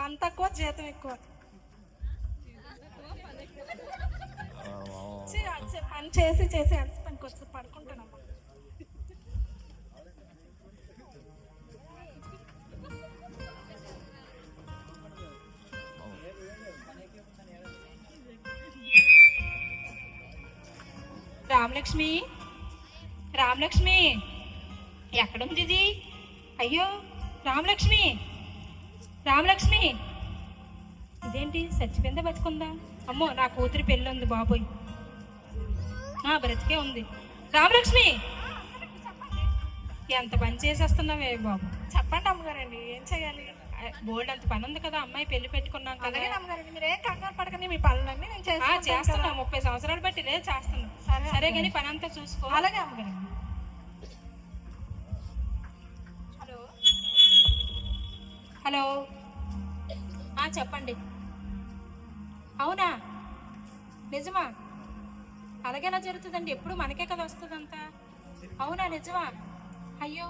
పని తక్కువ జీతం ఎక్కువ. పని చేసి చేసి పనికి వస్తుంది, పడుకుంటానమ్మా. రామలక్ష్మి, రామలక్ష్మి ఎక్కడుంది ఇది? అయ్యో రామలక్ష్మి, రామలక్ష్మి ఇదేంటి చచ్చిపోయిందా బతుకుందా? అమ్మో నా కూతురి పెళ్ళి ఉంది బాబోయ్. బ్రతికే ఉంది. రామలక్ష్మి ఎంత పని చేసేస్తున్నావే బాబు. చెప్పండి అమ్మగారండి, ఏం చేయాలి? బోల్డ్ అంత పని ఉంది కదా, అమ్మాయి పెళ్లి పెట్టుకున్నాం కదా. అలాగే అమ్మగారండి, మీరు ఏం కంగారు పడకండి, మీ పనులన్నీ నేను చేస్తున్నా. 30 సంవత్సరాలు బట్టి లేదు చేస్తున్నా. సరే కానీ పని అంతా చూసుకో. అలాగే అమ్మగారండి. హలో హలో, చెప్పండి. అవునా, నిజమా? అలాగేలా జరుగుతుందండి, ఎప్పుడు మనకే కదా వస్తుందంతా. అవునా, నిజమా? అయ్యో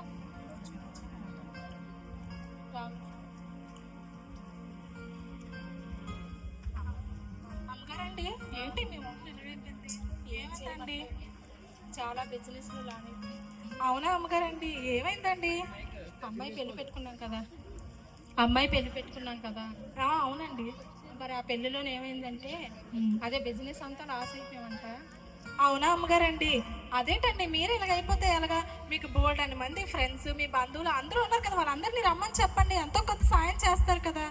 అమ్మగారండి, ఏంటి మీ ముఖం ఏమైందండి? చాలా బిజినెస్లు లానే. అవునా అమ్మగారండి, ఏమైందండి? అమ్మాయి పెళ్లి పెట్టుకున్నాం కదా. అవునండి. మరి ఆ పెళ్లిలో ఏమైందంటే అదే బిజినెస్ అంతా లాస్ అయిపోయామంట. అవునా అమ్మగారండి, అదేంటండి మీరు ఇలాగైపోతే ఎలాగా? మీకు బోల్డ్ అని మంది ఫ్రెండ్స్, మీ బంధువులు అందరూ ఉన్నారు కదా, వాళ్ళందరినీ రమ్మని చెప్పండి, ఎంతో కొంత సాయం చేస్తారు కదా.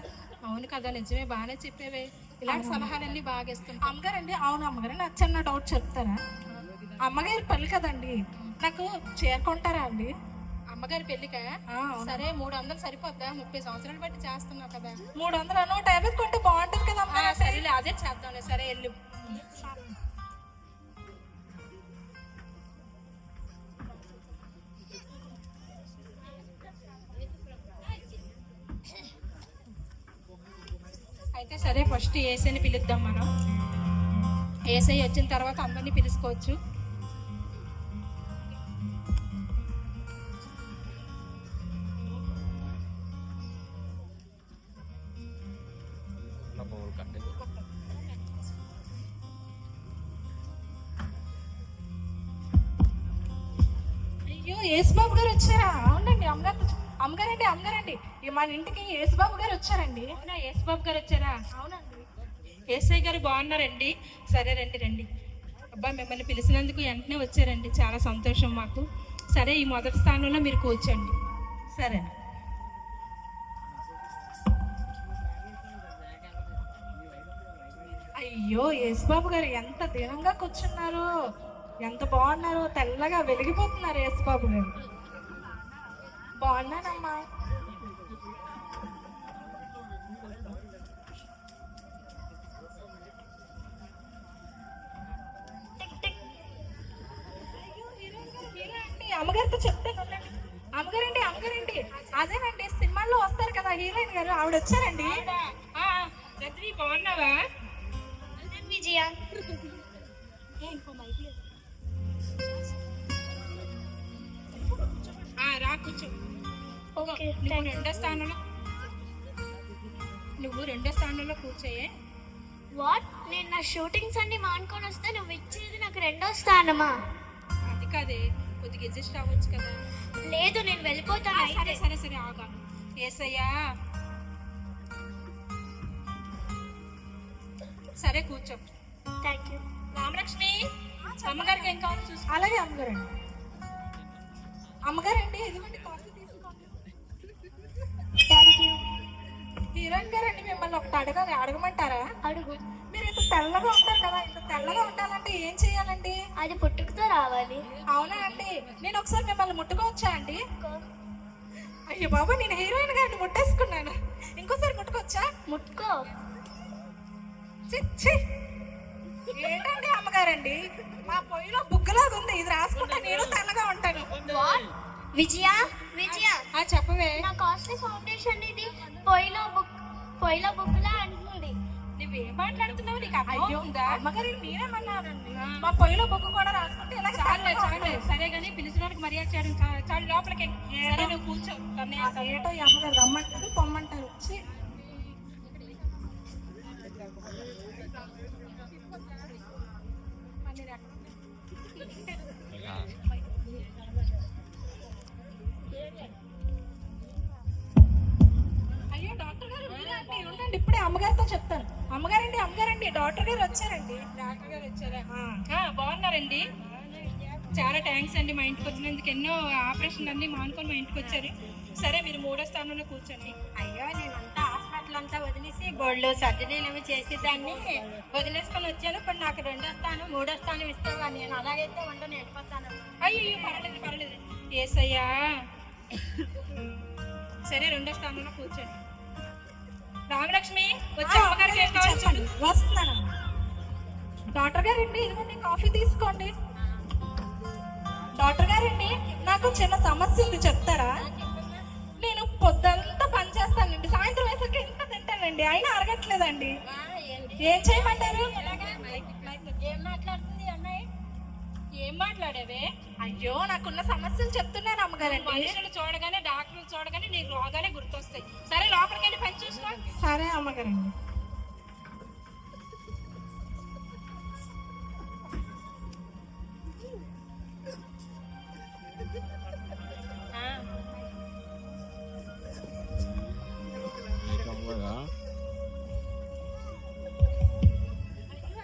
అవును కదా, నిజమే, బాగానే చెప్పేవే. ఇలాంటి సలహాలన్నీ బాగా ఇస్తుంటా. అమ్మగారండి, అవును అమ్మగారండి, నాకు చిన్న డౌట్ చెప్తారా? అమ్మగారి పెళ్ళి కదండి, నాకు చేరుకుంటారా అండి? అమ్మగారి పెళ్లికా? సరే 300 సరిపోద్దా? 30 సంవత్సరాలు బట్టి చేస్తున్నావు కదా. 300 150 కొంటే బాగుంటుంది కదా అమ్మా. సరేలే, అదే చేద్దాంలే. సరే వెళ్ళు. అయితే సరే, ఫస్ట్ ఏసైని పిలుద్దాం మనం. ఏసై వచ్చిన తర్వాత అందరినీ పిలుచుకోవచ్చు. అయ్యో, యేసుబాబు గారు వచ్చారా? అవునండి అమ్మగారండి, మన ఇంటికి యేసుబాబు గారు వచ్చారండి. అవునా, యేసుబాబు గారు వచ్చారా? అవునండి. ఏసై గారు బాగున్నారండి? సరే రండి రండి. అబ్బా, మిమ్మల్ని పిలిచినందుకు వెంటనే వచ్చారండి, చాలా సంతోషం మాకు. సరే, ఈ మొదటి స్థానంలో మీరు కూర్చోండి. సరే. అయ్యో, యేసుబాబు గారు ఎంత దీనంగా కూర్చున్నారు, ఎంత బాగున్నారు, తెల్లగా వెలిగిపోతున్నారు యేసుబాబు గారు. బాగున్నానమ్మా. అమ్మగారితో చెప్తాను. అమ్మగారండి, అదేనండి సినిమాల్లో వస్తారు కదా హీరోయిన్ గారు, ఆవిడ వచ్చారండి. రజనీ, బాగున్నావా? విజయ, రా కూర్చో. నువ్వు రెండో స్థానంలో కూర్చోయే. వాట్? నేను నా షూటింగ్స్ అన్ని మానుకొని వస్తే నువ్వు ఇచ్చేది నాకు రెండో స్థానమా? అది కాదే, కొద్దిగా అడ్జస్ట్ అవ్వచ్చు కదా. లేదు, నేను వెళ్ళిపోతాను. సరే సరే సరే, ఆగా. ఏసయ్యా, సరే కూర్చో. Thank you. రామలక్ష్మి, అమ్మగారికి ఏం కావాలో చూసుకో. అలాగే అమ్మగారండి, ఇదిగోండి కాఫీ తీసుకోండి. Thank you. హీరోయిన్ గారండి, మిమ్మల్ని ఒకటి అడగమంటారా? అడుగు. మీరు ఇంత తెల్లగా ఉంటారు కదా, ఇంత తెల్లగా ఉండాలంటే ఏం చెయ్యాలండి? అది పుట్టుకతో రావాలి. అవునా అండి, నేను ఒకసారి మిమ్మల్ని ముట్టుకోవచ్చా అండి? అయ్యో బాబా, నేను హీరోయిన్ గారిని ముట్టేసుకున్నాను, ఇంకోసారి ముట్టుకోవచ్చా? ముట్టుకో. ఏంటండి అమ్మగారండి, మా పొయ్యిలో బుగ్గలాగా ఉంది, ఇది రాసుకుంటా నేను తెల్లగా ఉంటాను. విజయ, చెప్పవే. నా కాస్ట్లీ ఫౌండేషన్ ఇది పొయ్యిలో బుక్కులా అంటుంది. నువ్వేం మాట్లాడుతున్నావు? నీకు అయ్యో అమ్మగారు, మీరేమన్నారండి? మా పొయ్యిలో బుక్కు కూడా రాసుకుంటే ఇలా చాలే. సరే గానీ పిలిచినోడికి మర్యాద చేయడం చాలు, లోపలికి. సరే, నువ్వు కూర్చో. ఏటో ఈ అమ్మగారు రమ్మంటారు పొమ్మంటారు. ఉండండి ఇప్పుడే అమ్మగారితో చెప్తాను. అమ్మగారండి డాక్టర్ గారు వచ్చారండి. డాక్టర్ గారు వచ్చారా? బాగున్నారండి? చాలా థ్యాంక్స్ అండి మా ఇంటికి వచ్చినందుకు. ఎన్నో ఆపరేషన్ అన్ని మానుకొని మా ఇంటికి వచ్చారు. సరే మీరు 3వ స్థానంలో కూర్చోండి. అయ్యో నేనంతా హాస్పిటల్ అంతా వదిలేసి బోర్డులో సర్జరీలు ఏమి చేసేదాన్ని వదిలేసుకొని వచ్చాను. ఇప్పుడు నాకు 2వ స్థానం 3వ స్థానం ఇస్తావా? నేను అలాగైతే ఉండను, వెళ్ళిపోతాను. అయ్యో పర్లేదు ఏసయ్యా. సరే 2వ స్థానంలో కూర్చోండి. రామలక్ష్మి వచ్చి అమ్మగారికి ఏం కావాలో చెప్పండి, చూడు. వస్తున్నాను. డాక్టర్ గారండి ఇదిగోండి కాఫీ తీసుకోండి. డాక్టర్ గారండి నాకు చిన్న సమస్య ఉంది, చెప్తారా? నేను పొద్దంతా పని చేస్తానండి, సాయంత్రం వేసరికి ఇంత తింటానండి, అయినా అరగట్లేదండి. ఏం చేయమంటారు? ఏం మాట్లాడుతుంది అమ్మాయి? ఏం మాట్లాడేవే? అయ్యో నాకున్న సమస్యలు చెప్తున్నాను అమ్మగారండి. మనుషులు చూడగానే డాక్టర్లు చూడగానే నీకు రోగాలే గుర్తొస్తాయి. సరే లోపలికి వెళ్ళి పని చూసుకో. సరే అమ్మగారండి.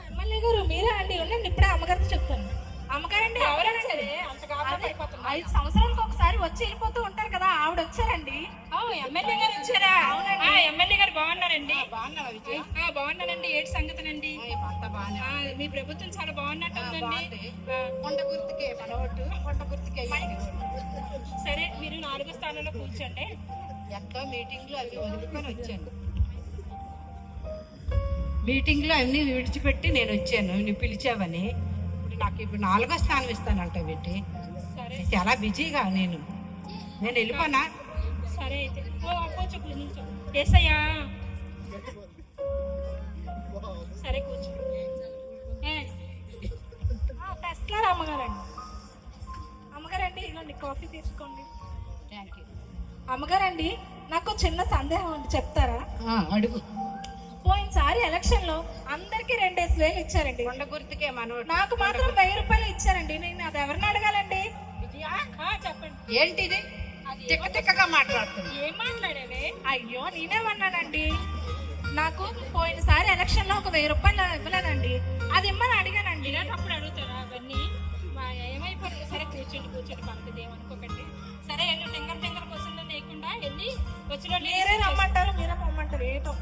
ఎమ్మెల్యే గారు మీరే అండి, ఉండండి ఇప్పుడే అమ్మగారితో చెప్తాను. అమ్మగారండి ఎవరైనా ఎవరండి? సరే అంత గాబరా పడిపోతున్నా. 5 సంవత్సరాలకు ఒకసారి వచ్చి వెళ్ళిపోతూ ఉంటారు కదా, ఆవిడ వచ్చారండి. ఎమ్మెల్యే గారు వచ్చారా? ఎమ్మెల్యే గారు బాగున్నారండి? బాగున్నానండి. ఏడు సంగతులండి? మీ ప్రభుత్వం చాలా బాగున్నట్టుందండి. సరే మీరు 4వ స్థానంలో కూర్చోండి. ఎంతో మీటింగ్లు అవి వదులుకొని వచ్చాను. మీటింగ్లో అన్నీ విడిచిపెట్టి నేను వచ్చాను, నువ్వు పిలిచావని. ఇప్పుడు నాకు 4వ స్థానం ఇస్తానంట పెట్టి. సరే చాలా బిజీగా నేను వెళ్ళిపోనా? సరే అయితే కూర్చో కూర్చో. ఏసయ్యా. సరే కూర్చో. తెస్తున్నారు అమ్మగారండి. అమ్మగారండి ఇదిగోండి కాఫీ తీసుకోండి. Thank you. అమ్మగారండి నాకు చిన్న సందేహం ఉంది, చెప్తారా? అడుగు. పోయినసారి ఎలక్షన్ లో అందరికి 2,000 ఇచ్చారండి, కొండ గుర్తుకే మనోడు. నాకు మాత్రం 1000 రూపాయలు ఇచ్చారండి. నేను అది ఎవరిని అడగాలండి? చెప్పండి. ఏంటిది తిక్క తిక్కగా మాట్లాడుతుంది? ఏం మాట్లాడేవే? అయ్యో నేనేమన్నానండి, నాకు పోయినసారి ఎలక్షన్ లో ఒక 1000 రూపాయలు ఇవ్వలేదండి, అది ఇమ్మని అడిగానండి. ఇలాంటప్పుడు అడుగుతారా అవన్నీ? ఏమైపోతుంది? సరే కూర్చోండి పక్కది, ఏమనుకోకండి. సరే వెళ్ళి టెంగర్ క్వశ్చన్లో లేకుండా వెళ్ళి వచ్చిన మీరే రమ్మంటారు, మీరే పొమ్మంటారు, ఏటో.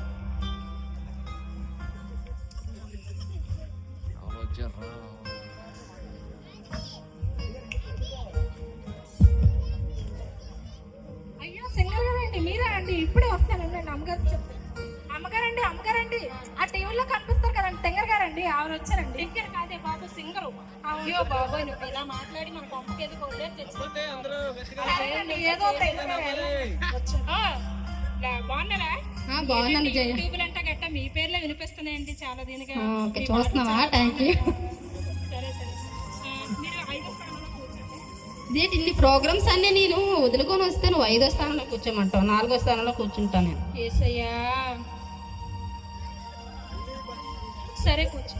అయ్యో సింగర్ గారండి మీరే అండి, ఇప్పుడే వస్తానండి. అమ్మగారు చెప్తాను. అమ్మగారండి ఆ టీవీలో కనిపిస్తారు కదండి టెంగర్ గారండి, ఆవిడ వచ్చారండి. సింగర్ కాదే బాబు, సింగరు. అయ్యో బాబోయ్, నువ్వు ఇలా మాట్లాడి మన పంపకేది కొడలేదు తెచ్చుకుంటే. ఏదో టెంగర్ గారు వచ్చారు. బాగున్నారా? బాగున్నాను జయ. ట్యూబులంటా గట్ట మీ పేర్లే వినిపిస్తున్నాయండి చాలా దీనిగా. చూస్తున్నావా? Thank you. సరే మీరు 5వ స్థానంలో కూర్చోండి. ఇదేంటి ఇన్ని ప్రోగ్రామ్స్ అన్ని నేను వదులుకొని వస్తే నువ్వు 5వ స్థానంలో కూర్చోమంటావు, 4వ స్థానంలో కూర్చుంటాను నేను. ఏసయ్యా. సరే కూర్చో.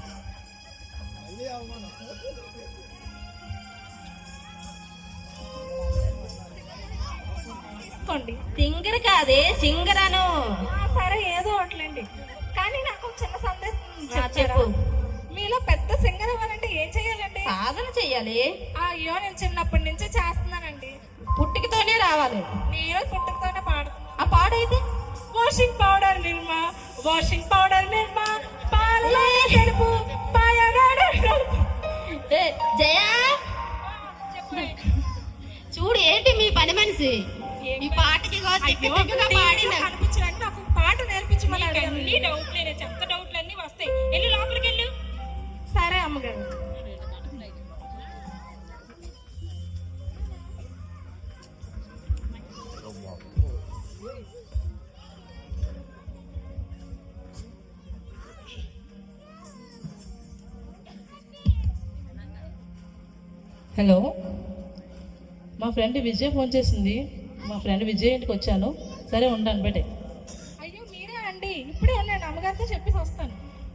తీసుకోండి. సింగర్ కాదే సింగరాను. సరే ఏదో ఒకట్లేండి, కానీ నాకు చిన్న సందేశం చెప్పు. చెప్తారా? మీలో పెద్ద సింగర్ అవ్వాలంటే ఏం చెయ్యాలండి? సాధన చెయ్యాలి. అయ్యో నేను చిన్నప్పటి నుంచి చేస్తున్నానండి. పుట్టికతోనే రావాలి. నేను పుట్టుకతోనే పాడుతున్నాను. ఆ పాడైతే వాషింగ్ పౌడర్ నిర్మా, వాషింగ్ పౌడర్ నిర్మా, పాలలో కడుపు పాయగాడు కడుపు. జయా చూడు, ఏంటి మీ పని మనిషి ఈ పాటకి కనిపించడానికి నాకు పాట నేర్పించమని అడిగాను. అన్ని డౌట్లేనే, చెత్త డౌట్లన్నీ వస్తాయి. వెళ్ళి లోపలికి వెళ్ళు. సరే అమ్మగారు. హలో, మా ఫ్రెండ్ విజయ్ ఫోన్ చేసింది. మా ఫ్రెండ్ విజయ్ ఇంటికి వచ్చాను. సరే ఉండాను బయటే. అయ్యో మీరే అండి, ఇప్పుడే ఉన్నాను, అమ్మగారితో చెప్పేసి వస్తాను.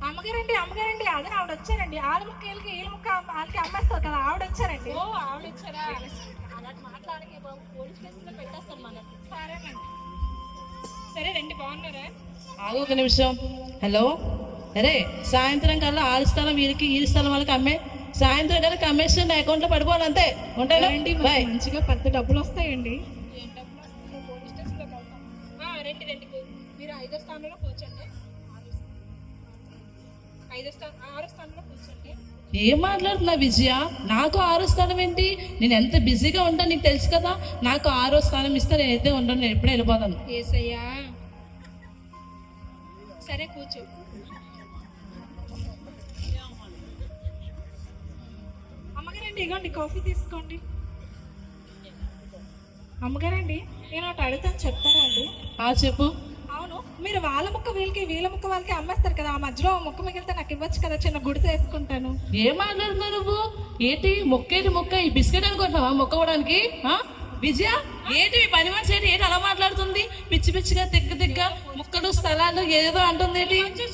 అమ్మగారండి అదే ఆవిడ వచ్చారండి. ఆలు ముక్కలకి ఈలు ముక్క వాళ్ళకి అమ్మేస్తారు కదా, ఆవిడ వచ్చారండి. ఓ ఆవిడ వచ్చారా? అలాంటి మాట్లాడకే బాబు, పోలీస్ స్టేషన్లో పెట్టేస్తాను మనం. సరేనండి. సరే రండి, బాగున్నారా? ఆగు ఒక నిమిషం. హలో, అరే సాయంత్రం కల్లా 6 స్థలం వీరికి 7 స్థలం వాళ్ళకి అమ్మే, సాయంత్రం కల్లా కమిషన్ నా అకౌంట్లో పడిపోవాలి అంతే. ఉంటాను, బాయ్. మంచిగా పెద్ద డబ్బులు వస్తాయండి. రండి రండి, మీరు 5వ స్థానంలో కూర్చోండి. 6వ స్థానంలో కూర్చోండి. ఏం మాట్లాడుతున్నా విజయ? నాకు 6వ స్థానం ఏంటి? నేను ఎంత బిజీగా ఉంటాను నీకు తెలుసు కదా. నాకు 6వ స్థానం ఇస్తే నేనైతే ఉండను, నేను ఎప్పుడే వెళ్ళిపోతాను. ఏసయ్యా, సరే కూర్చో. అమ్మగారండి, ఇగోండి కాఫీ తీసుకోండి. అమ్మగారండి, నేను ఒకటి అడుగుతాను, చెప్తారా అండి? చెప్పు. అవును, మీరు వాళ్ళ ముక్క వీళ్ళకి వీళ్ళ ముక్క వాళ్ళకి అమ్మేస్తారు కదా, ఆ మధ్యలో ముక్క మిగిలితే నాకు ఇవ్వచ్చు కదా, చిన్న గుడిసె వేసుకుంటాను. ఏం మాట్లాడుతున్నావు నువ్వు? ఏంటి మొక్కేటి మొక్క? ఈ బిస్కెట్ అనుకుంటున్నావా మొక్కవడానికి? విజయ, ఏంటి ఈ పని మనిషి ఏంటి అలా మాట్లాడుతుంది? పిచ్చి పిచ్చిగా తిగ్గ ముక్కలు స్థలాలు ఏదో అంటుంది ఏంటి?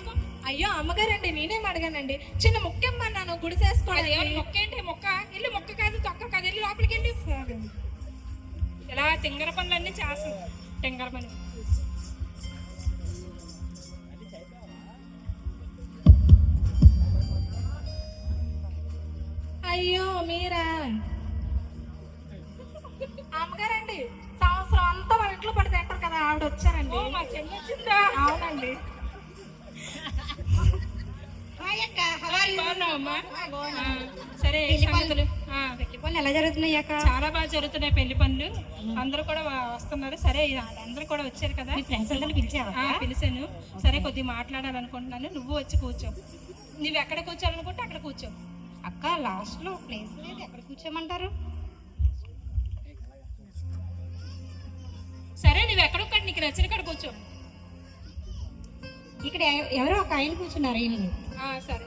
అయ్యో అమ్మగారండి, నేనేం అడగానండి, చిన్న ముక్క ఇమ్మన్నాను గుడిసె వేసుకోవాలి. మొక్క ఏంటి? మొక్క ఇల్లు మొక్క కాదు, తొక్క కాదు, వెళ్ళి లోపలికి వెళ్ళి. ఇలా తింగర పనులన్నీ చేస్తుంది, తింగర పని. అయ్యో మీరా? అమ్మగారండి, సంవత్సరం అంతా మన ఇంట్లో పడి తింటారు కదా, ఆవిడ వచ్చారండి. మా చెల్లి వచ్చిందా? అవునండి. బాగున్నావమ్మా? సరే, సంగతులు ఎలా జరుగుతున్నాయి అక్క? చాలా బాగా జరుగుతున్నాయి పెళ్లి పనులు. అందరూ కూడా వస్తున్నారు. సరే, అందరూ కూడా వచ్చారు కదా, ఫ్రెండ్స్ అందరిని పిలిచావా? పిలిచాను. సరే, కొద్దిగా మాట్లాడాలనుకుంటున్నాను, నువ్వు వచ్చి కూర్చో. నువ్వు ఎక్కడ కూర్చోాలనుకుంటే అక్కడ కూర్చో. అక్క లాస్ట్ లో ప్లేస్ లేదు, ఎక్కడ కూర్చోమంటారు? సరే, నువ్వు ఎక్కడొక్కడ నీకు నచ్చిన కాడ కూర్చో. ఇక్కడ ఎవరో ఒక ఆయన కూర్చున్నారు. ఈయన సరే,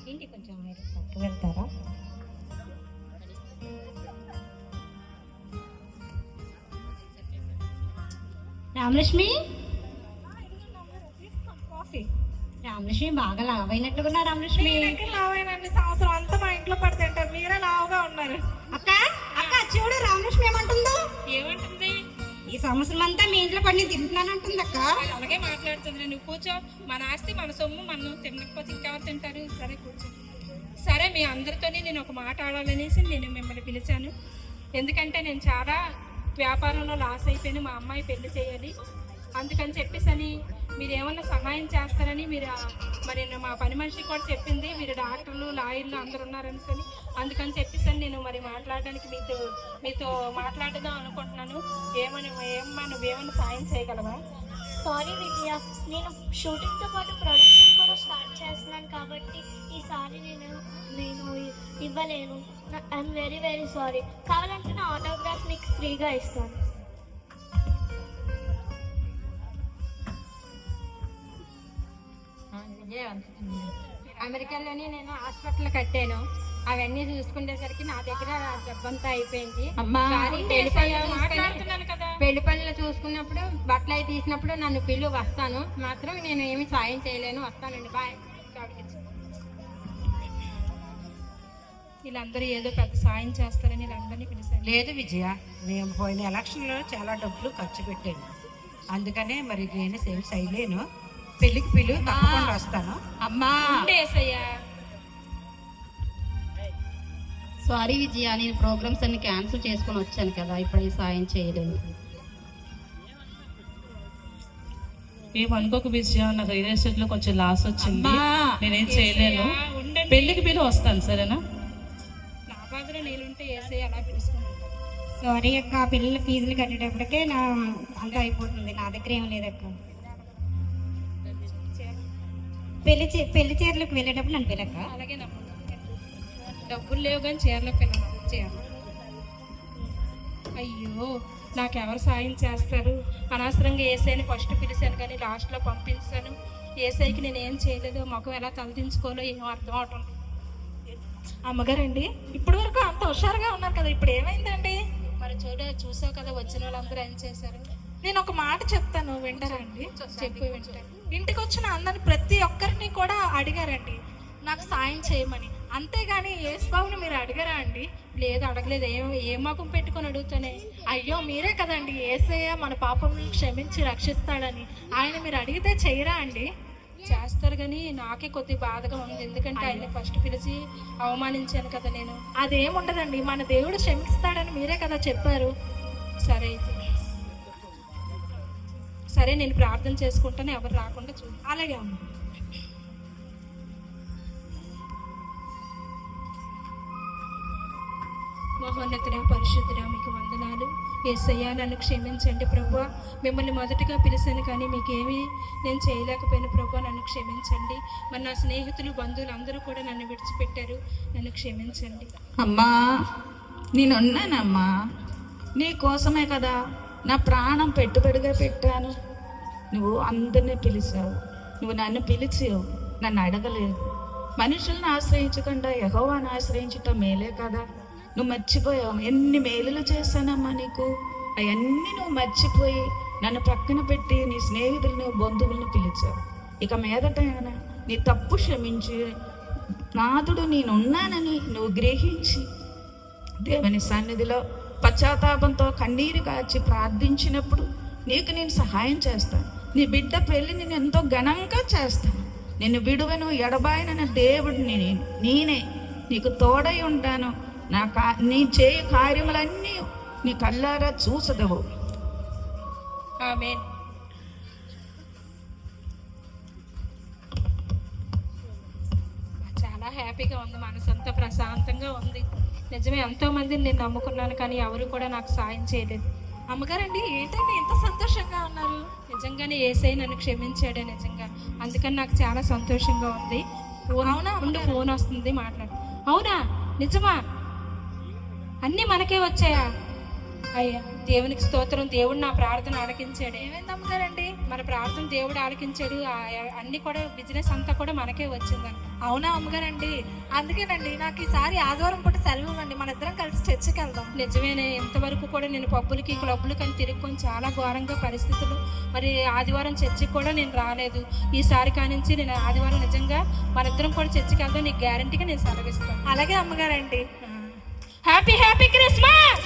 ఏంటి కొంచెం మీరు పక్క వెళ్తారా? రామలక్ష్మి, కాఫీ. రామలక్ష్మి బాగా లావ్ అయినట్టుగా రామలక్ష్మి. లావేనండి, సంవత్సరం అంతా మా ఇంట్లో పడి తింటారు, మీరే లావుగా ఉన్నారు. అక్క అక్క చూడు, రామలక్ష్మి ఏమంటుందో? ఏమంటుంది? ఈ సంవత్సరం అంతా మీ ఇంట్లో పడి నేను తింటున్నాను అంటుంది అక్క. అలాగే మాట్లాడుతుంది. నువ్వు కూర్చో. మన ఆస్తి మన సొమ్ము, మనం తినకపోతే ఇంకెవరు తింటారు? సరే కూర్చో. సరే, మీ అందరితోని నేను ఒక మాట ఆడాలనేసి నేను మిమ్మల్ని పిలిచాను. ఎందుకంటే నేను చాలా వ్యాపారంలో లాస్ అయిపోయాను, మా అమ్మాయి పెళ్లి చేయాలి. అందుకని చెప్పేసి మీరు ఏమన్నా సహాయం చేస్తారని మీరు మరి మా పని మనిషికి కూడా చెప్పింది. మీరు డాక్టర్లు, లాయర్లు అందరు ఉన్నారని, అందుకని చెప్పేసి నేను మరి మాట్లాడడానికి మీతో మాట్లాడదాం అనుకుంటున్నాను. ఏమన్నా నువ్వేమన్నా సాయం చేయగలవా? సారీ విజయ, నేను షూటింగ్తో పాటు ప్రొడక్షన్ కూడా స్టార్ట్ చేస్తున్నాను కాబట్టి ఈసారి నేను ఇవ్వలేను. I'm very very sorry. కావాలంటే నా ఆటోగ్రాఫ్ నీకు ఫ్రీగా ఇస్తాను. అమెరికాలోనే నేను హాస్పిటల్ కట్టాను. అవన్నీ చూసుకునేసరికి నా దగ్గర డబ్బంతా అయిపోయింది. మాట్లాడుతున్నాను కదా. పెళ్లి పనులు చూసుకున్నప్పుడు బట్టలు అవి తీసినప్పుడు నన్ను పిల్లు వస్తాను, మాత్రం నేను ఏమి సాయం చేయలేను. వస్తానండి, బాయ్. వీళ్ళందరూ ఏదో పెద్ద సాయం చేస్తారని వీళ్ళందరినీ పిలిచాను. లేదు విజయ, మేము పోయిన ఎలక్షన్లో చాలా డబ్బులు ఖర్చు పెట్టాను, అందుకనే మరి నేను సేవ్ చేయలేను. పెళ్లికి పిలువు, తప్పకుండా వస్తాను. అమ్మా సారీ విజయ, నేను ప్రోగ్రామ్స్ అన్ని క్యాన్సిల్ చేసుకొని వచ్చాను కదా, ఇప్పుడు ఈ సాయం చేయలేను. ఏమనుకోకు విజయ, నాకు రియల్ ఎస్టేట్ లో కొంచెం లాస్ వచ్చింది, నేనేం చేయలేను. పెళ్లికి పిలువ వస్తాను, సరేనా? నా బాధలో నేనుంటే వేసే అలా పిలుచుకుంటాను. సారీ అక్క, పిల్లల ఫీజులు కట్టేటప్పటికే నా అంతా అయిపోతుంది, నా దగ్గర ఏం లేదక్క. పెళ్లి చీరలకు వెళ్ళేటప్పుడు నన్ను పిల్లక్క. అలాగే డబ్బులు లేవు కానీ చీరలకు పిల్లలు చీరలు. అయ్యో, నాకెవరు సాయం చేస్తారు? అనవసరంగా ఏసైని ఫస్ట్ పిలిచాను కానీ లాస్ట్లో పంపించాను. ఏసైకి నేను ఏం చేయలేదు, మొఖం ఎలా తలదించుకోవాలో ఏం అర్థం అవటం. అమ్మగారండి, ఇప్పటి వరకు అంత హుషారుగా ఉన్నారు కదా, ఇప్పుడు ఏమైందండి? మరి చూసావు కదా, వచ్చిన వాళ్ళందరూ ఏం చేశారు. నేను ఒక మాట చెప్తాను, వింటారా అండి? చెప్పు, వింటాను. ఇంటికి వచ్చిన అందరిని ప్రతి ఒక్కరిని కూడా అడిగారండి నాకు సాయం చేయమని, అంతేగాని యేసుబాబుని మీరు అడిగారా అండి? లేదు అడగలేదు. ఏం మాకం పెట్టుకొని అడుగుతానే. అయ్యో మీరే కదండి యేసయ్య మన పాపములను క్షమించి రక్షిస్తాడని. ఆయన మీరు అడిగితే చేయరా అండి? చేస్తారు కానీ నాకే కొద్ది బాధగా ఉంది. ఎందుకంటే ఆయన ఫస్ట్ పిలిచి అవమానించాను కదా నేను. అదేముండదండి, మన దేవుడు క్షమిస్తాడని మీరే కదా చెప్పారు. సరే అయితే సరే, నేను ప్రార్థన చేసుకుంటాను, ఎవరు రాకుండా చూడు. అలాగే ఉంది. మహోన్నతుడా, పరిశుద్ధుడా, మీకు వందనాలు. యేసయ్యా, నన్ను క్షమించండి ప్రభువా. మిమ్మల్ని మొదటగా పిలిచాను కానీ మీకేమీ నేను చేయలేకపోయిన ప్రభువా, నన్ను క్షమించండి. మరి నా స్నేహితులు, బంధువులు అందరూ కూడా నన్ను విడిచిపెట్టారు, నన్ను క్షమించండి. అమ్మా, నేనున్నానమ్మా, నీ కోసమే కదా నా ప్రాణం పెట్టుబడిగా పెట్టాను. నువ్వు అందరినీ పిలిచావు, నువ్వు నన్ను పిలిచావు, నన్ను అడగలేదు. మనుషులను ఆశ్రయించకుండా యెహోవాను ఆశ్రయించటం మేలే కదా. నువ్వు మర్చిపోయావు. ఎన్ని మేలులు చేశానమ్మా నీకు. అవన్నీ నువ్వు మర్చిపోయి నన్ను పక్కన పెట్టి నీ స్నేహితులను, బంధువులను పిలిచావు. ఇక మీదట నీ తప్పు క్షమించి నాదుడు నేనున్నానని నువ్వు గ్రహించి దేవుని సన్నిధిలో పశ్చాత్తాపంతో కన్నీరు కాచి ప్రార్థించినప్పుడు నీకు నేను సహాయం చేస్తాను. నీ బిడ్డ పెళ్ళి నేను ఎంతో ఘనంగా చేస్తాను. నిన్ను విడువను, ఎడబాయన దేవుడిని నేనే నీకు తోడై ఉంటాను. నీ చేయ కార్యములన్నీ నీ కళ్ళారా చూసదవు. ఆమేన్. చాలా హ్యాపీగా ఉంది, మనసు అంతా ప్రశాంతంగా ఉంది. నిజమే, ఎంతో మందిని నేను నమ్ముకున్నాను కానీ ఎవరు కూడా నాకు సాయం చేయలేదు. అమ్మగారండి ఏంటండి ఎంత సంతోషంగా ఉన్నారు? నిజంగానే యేసయ్య నన్ను క్షమించాడే నిజంగా. అందుకని నాకు చాలా సంతోషంగా ఉంది. ఫోన్ వస్తుంది, మాట్లాడు. అవునా, నిజమా? అన్నీ మనకే వచ్చాయా? అయ్యా దేవునికి స్తోత్రం. దేవుడు నా ప్రార్థన ఆలకించాడు. ఏమైంది అమ్మగారండి? మన ప్రార్థన దేవుడు ఆలకించాడు. అన్ని కూడా బిజినెస్ అంతా కూడా మనకే వచ్చిందంట. అవునా అమ్మగారండి? అందుకేనండి నాకు ఈసారి ఆదివారం పూట సెలవు ఇవ్వండి, మన ఇద్దరం కలిసి చర్చికి వెళ్దాం. నిజమేనే, ఇంతవరకు కూడా నేను పబ్బులకి, క్లబ్బులకి అని తిరుక్కొని చాలా ఘోరంగా పరిస్థితులు. మరి ఆదివారం చర్చికి కూడా నేను రాలేదు. ఈసారి కానించి నేను ఆదివారం నిజంగా మన ఇద్దరం కూడా చర్చికి వెళ్దాం. నీకు గ్యారంటీగా నేను సెలవిస్తాను. అలాగే అమ్మగారండి. Happy happy Christmas.